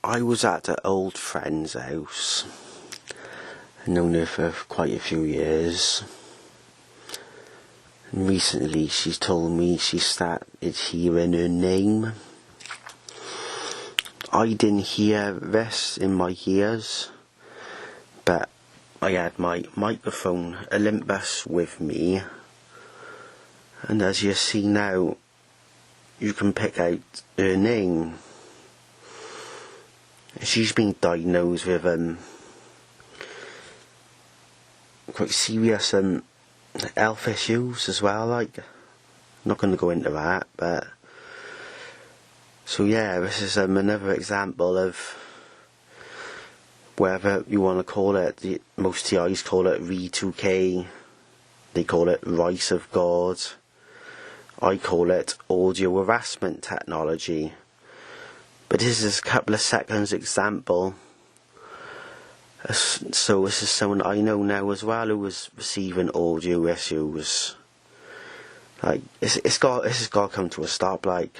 I was at an old friend's house. I've known her for quite a few years. And recently she's told me she started hearing her name. I didn't hear this in my ears, but I had my microphone Olympus with me, and as you see now, you can pick out her name. She's been diagnosed with quite serious health issues as well. Like, I'm not going to go into that, but so yeah, this is another example of whatever you want to call it. Most TIs call it V2K. They call it Rice of God. I call it audio harassment technology. But this is a couple of seconds example. So this is someone I know now as well who was receiving audio issues. Like, this has got to come to a stop. Like,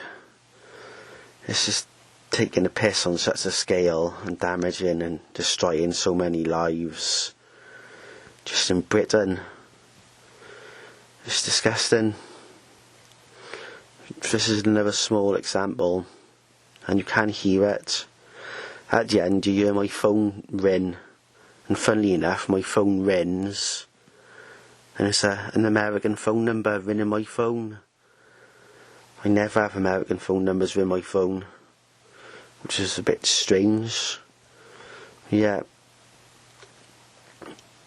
it's just taking a piss on such a scale and damaging and destroying so many lives. Just in Britain. It's disgusting. This is another small example, and you can hear it. At the end you hear my phone ring, and funnily enough my phone rings, and it's an American phone number ringing my phone. I never have American phone numbers ring my phone, which is a bit strange. Yeah,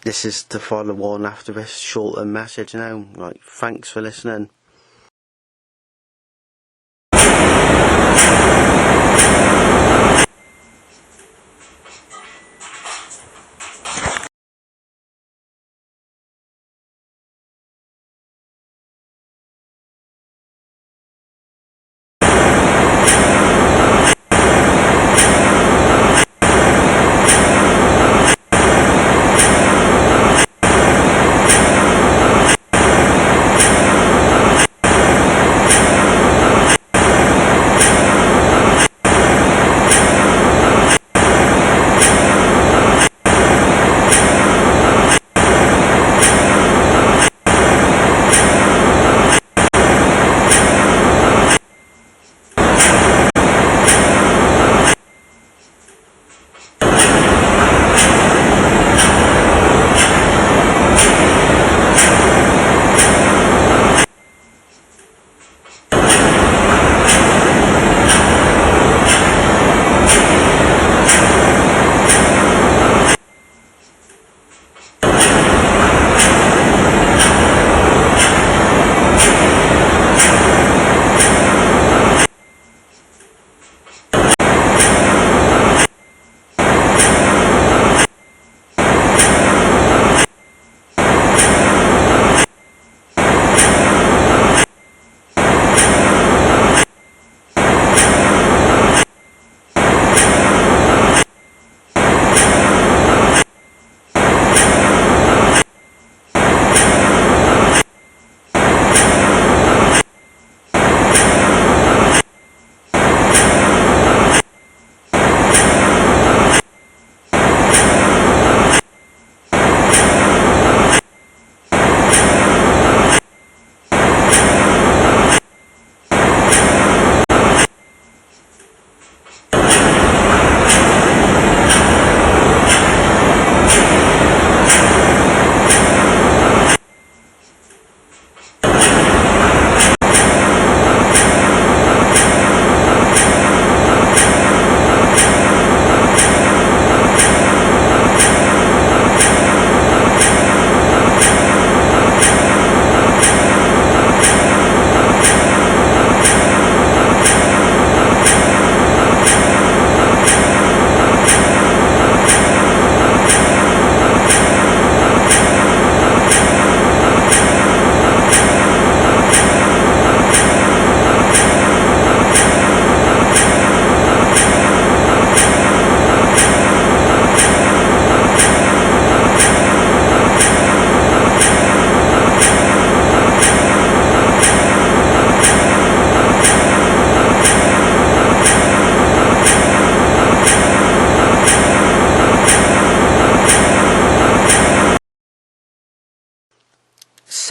this is to follow on after this shorter message now. Like, thanks for listening.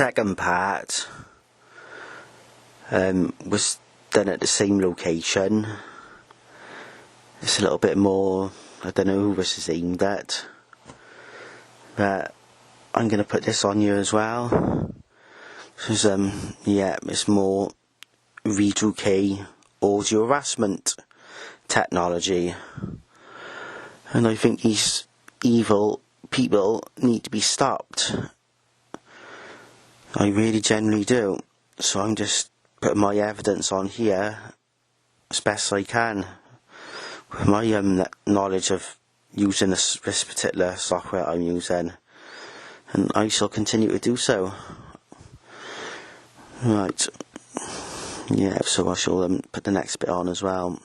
second part was done at the same location. It's a little bit more, I don't know who this is aimed at, but I'm going to put this on you as well. Because yeah, it's more A V2K audio harassment technology, and I think these evil people need to be stopped. I really genuinely do. So I'm just putting my evidence on here as best I can with my knowledge of using this particular software I'm using, and I shall continue to do so. Right, yeah, so I shall put the next bit on as well.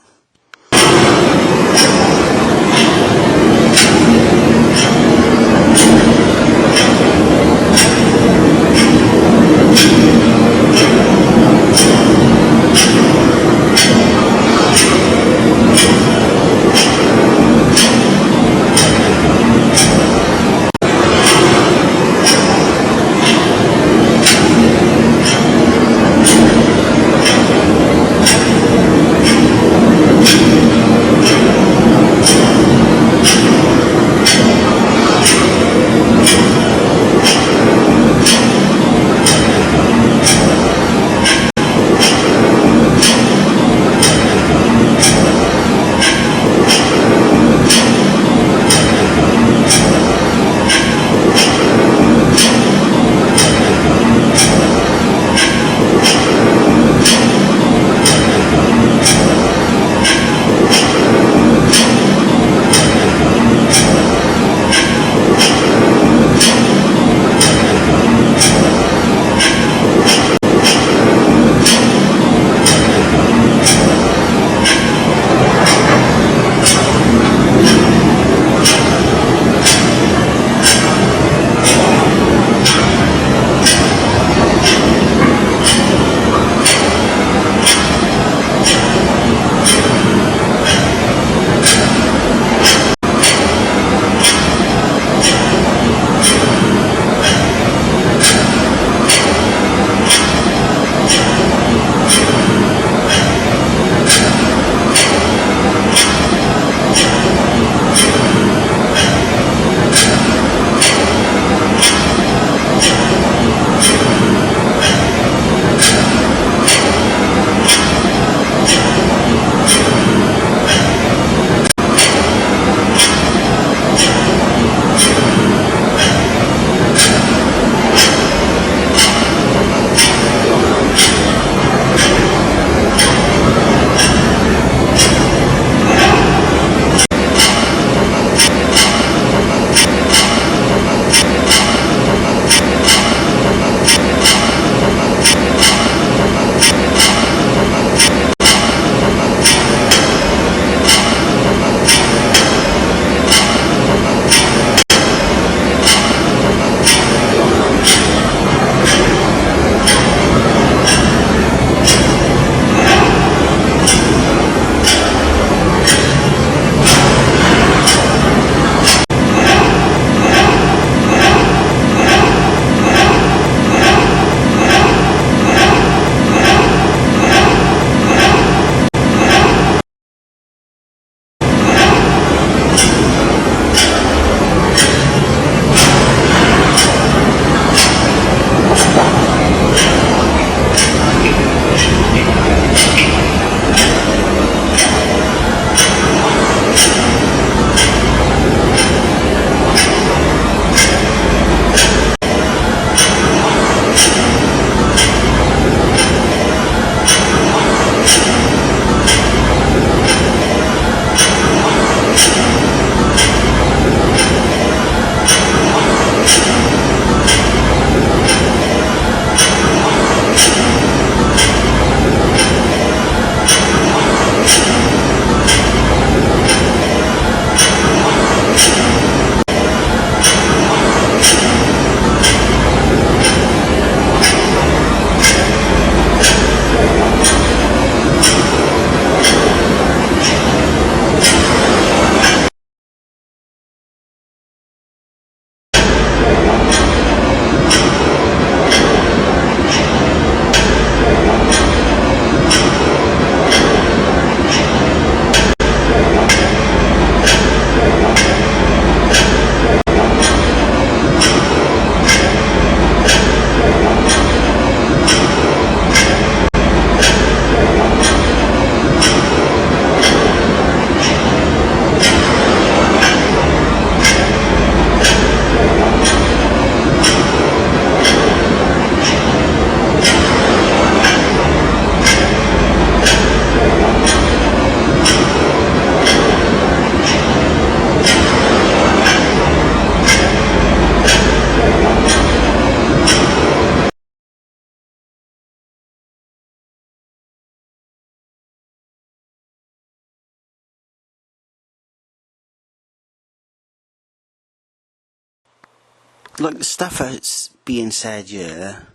like the stuff that's being said here,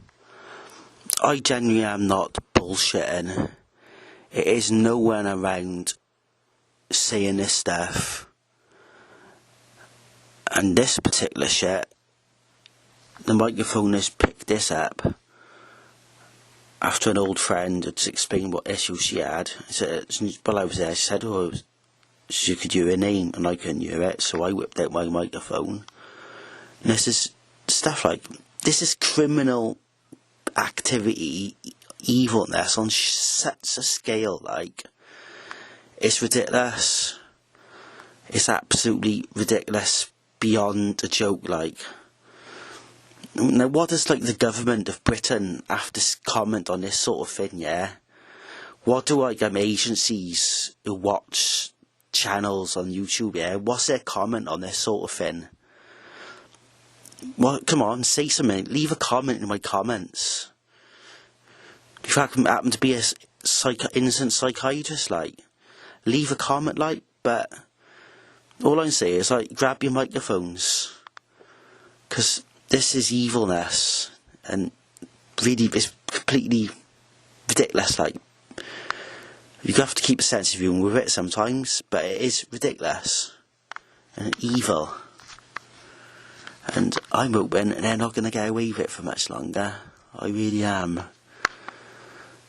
I genuinely am not bullshitting. It is no one around saying this stuff. And this particular shit, the microphone has picked this up after an old friend had explained what issues she had. So, while I was there, she said, oh, she could hear her name, and I couldn't hear it, so I whipped out my microphone. And this is stuff like, this is criminal activity, evilness on such a scale, like, it's ridiculous. It's absolutely ridiculous. Beyond a joke, like. Now, what does, like, the government of Britain have to comment on this sort of thing, yeah? What do, like, agencies who watch channels on YouTube, yeah? What's their comment on this sort of thing? Well, come on, say something. Leave a comment in my comments. If I happen to be a innocent psychiatrist, like, leave a comment, like, but all I'm saying is, like, grab your microphones. Because this is evilness. And really, it's completely ridiculous. Like, you have to keep a sense of humour with it sometimes. But it is ridiculous. And evil. And I'm hoping they're not going to get away with it for much longer. I really am.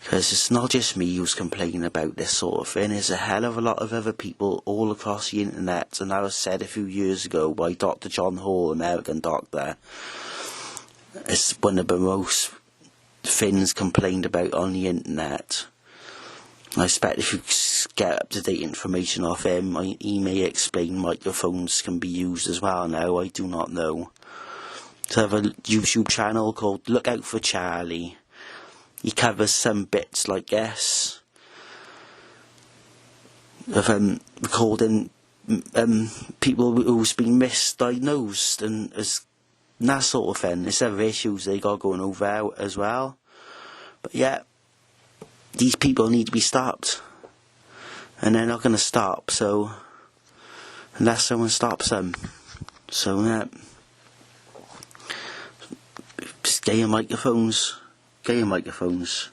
Because it's not just me who's complaining about this sort of thing. There's a hell of a lot of other people all across the internet. And that was said a few years ago by Dr. John Hall, American doctor. It's one of the most things complained about on the internet. I expect if you get up-to-date information off him, he may explain microphones can be used as well now. I do not know. So I have a YouTube channel called Look Out for Charlie. He covers some bits like this of recording people who's been misdiagnosed and that sort of thing. There's other issues they got going over as well. But yeah, these people need to be stopped. And they're not going to stop, so unless someone stops them. So yeah, just get your microphones. Get your microphones.